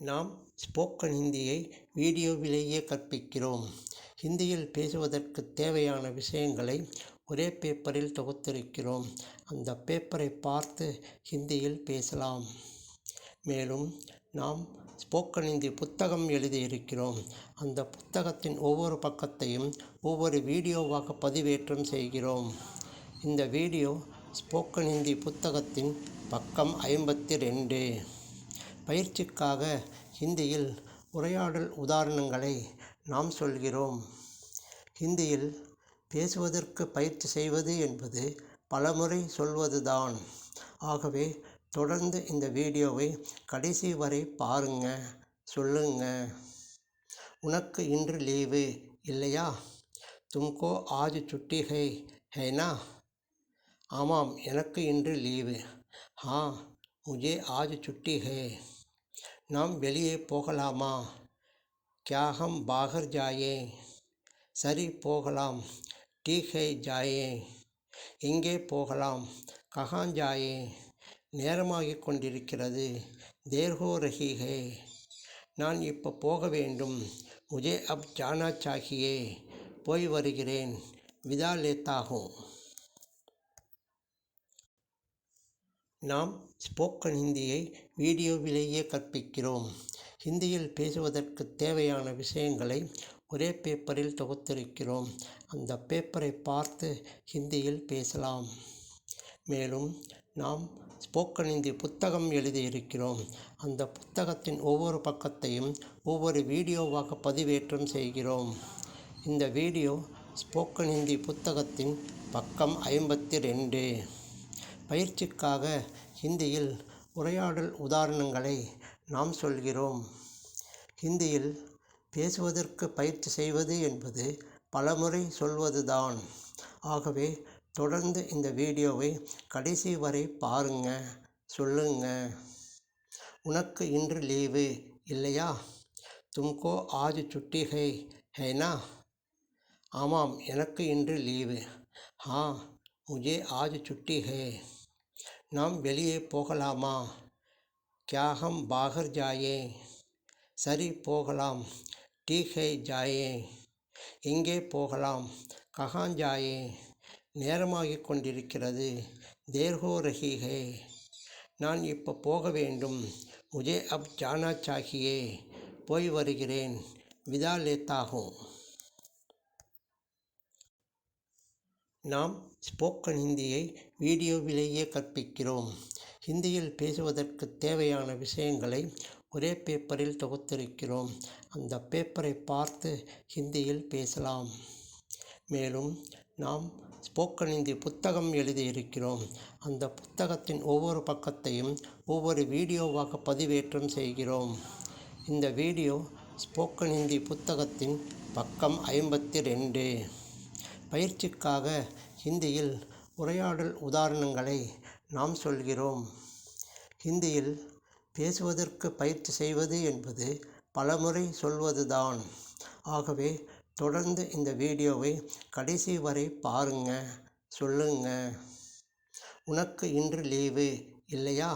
நாம் ஸ்போக்கன் ஹிந்தியை வீடியோவிலேயே கற்பிக்கிறோம். ஹிந்தியில் பேசுவதற்கு தேவையான விஷயங்களை ஒரே பேப்பரில் தொகுத்திருக்கிறோம். அந்த பேப்பரை பார்த்து ஹிந்தியில் பேசலாம். மேலும் நாம் ஸ்போக்கன் ஹிந்தி புத்தகம் எழுதியிருக்கிறோம். அந்த புத்தகத்தின் ஒவ்வொரு பக்கத்தையும் ஒவ்வொரு வீடியோவாக பதிவேற்றம் செய்கிறோம். இந்த வீடியோ ஸ்போக்கன் ஹிந்தி புத்தகத்தின் பக்கம் 52. பயிற்சிக்காக ஹிந்தியில் உரையாடல் உதாரணங்களை நாம் சொல்கிறோம். ஹிந்தியில் பேசுவதற்கு பயிற்சி செய்வது என்பது பலமுறை சொல்வதுதான். ஆகவே தொடர்ந்து இந்த வீடியோவை கடைசி வரை பாருங்க, சொல்லுங்க. உனக்கு இன்று லீவு இல்லையா? தும்கோ ஆஜ் சுட்டி ஹை நா? ஆமாம், எனக்கு இன்று லீவு. ஹா, முझे आज छुट्टी है. நாம் வெளியே போகலாமா? क्या हम बाहर जाएं? சரி, போகலாம். ठीक है, जाएं. எங்கே போகலாம்? कहाँ जाएं? நேரமாகிக் கொண்டிருக்கிறது. देर हो रही है. நான் இப்போ போக வேண்டும். मुझे अब जाना चाहिए. போய் வருகிறேன். विदा लेता हूँ. நாம் ஸ்போக்கன் ஹிந்தியை வீடியோவிலேயே கற்பிக்கிறோம். ஹிந்தியில் பேசுவதற்கு தேவையான விஷயங்களை ஒரே பேப்பரில் தொகுத்திருக்கிறோம். அந்த பேப்பரை பார்த்து ஹிந்தியில் பேசலாம். மேலும் நாம் ஸ்போக்கன் ஹிந்தி புத்தகம் எழுதியிருக்கிறோம். அந்த புத்தகத்தின் ஒவ்வொரு பக்கத்தையும் ஒவ்வொரு வீடியோவாக பதிவேற்றம் செய்கிறோம். இந்த வீடியோ ஸ்போக்கன் ஹிந்தி புத்தகத்தின் பக்கம் 52. பயிற்சிக்காக ஹிந்தியில் உரையாடல் உதாரணங்களை நாம் சொல்கிறோம். ஹிந்தியில் பேசுவதற்கு பயிற்சி செய்வது என்பது பலமுறை சொல்வதுதான். ஆகவே தொடர்ந்து இந்த வீடியோவை கடைசி வரை பாருங்க, சொல்லுங்க. உனக்கு இன்று லீவு இல்லையா? தும்கோ ஆஜ் சுட்டி ஹை நா? ஆமாம், எனக்கு இன்று லீவு. ஹா, முझे आज छुट्टी है. நாம் வெளியே போகலாமா? क्या हम बाहर जाएं? சரி, போகலாம். ठीक है, जाएं. எங்கே போகலாம்? कहाँ जाएं? நேரமாகிக் கொண்டிருக்கிறது. देर हो रही है. நான் இப்போ போக வேண்டும். मुझे अब जाना चाहिए. போய் வருகிறேன். विदा लेता हूँ. நாம் ஸ்போக்கன் ஹிந்தியை வீடியோவிலேயே கற்பிக்கிறோம். ஹிந்தியில் பேசுவதற்கு தேவையான விஷயங்களை ஒரே பேப்பரில் தொகுத்திருக்கிறோம். அந்த பேப்பரை பார்த்து ஹிந்தியில் பேசலாம். மேலும் நாம் ஸ்போக்கன் ஹிந்தி புத்தகம் எழுதியிருக்கிறோம். அந்த புத்தகத்தின் ஒவ்வொரு பக்கத்தையும் ஒவ்வொரு வீடியோவாக பதிவேற்றம் செய்கிறோம். இந்த வீடியோ ஸ்போக்கன் ஹிந்தி புத்தகத்தின் பக்கம் 52. பயிற்சிக்காக ஹிந்தியில் உரையாடல் உதாரணங்களை நாம் சொல்கிறோம். ஹிந்தியில் பேசுவதற்கு பயிற்சி செய்வது என்பது பலமுறை சொல்வதுதான். ஆகவே தொடர்ந்து இந்த வீடியோவை கடைசி வரை பாருங்க, சொல்லுங்க. உனக்கு இன்று லீவு இல்லையா?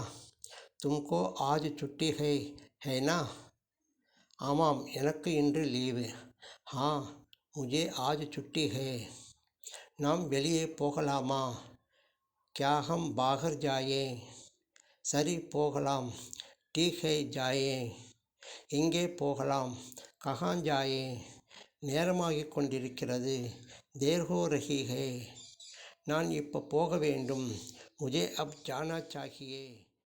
தும்கோ ஆஜ் சுட்டி ஹை நா? ஆமாம், எனக்கு இன்று லீவு. ஹா, मुझे आज छुट्टी है. நாம் வெளியே போகலாமா? क्या हम बाहर जाएं? சரி, போகலாம். ठीक है, जाएं. எங்கே போகலாம்? कहाँ जाएं? நேரமாகிக் கொண்டிருக்கிறது. देर हो रही है. நான் இப்போ போக வேண்டும். मुझे अब जाना चाहिए.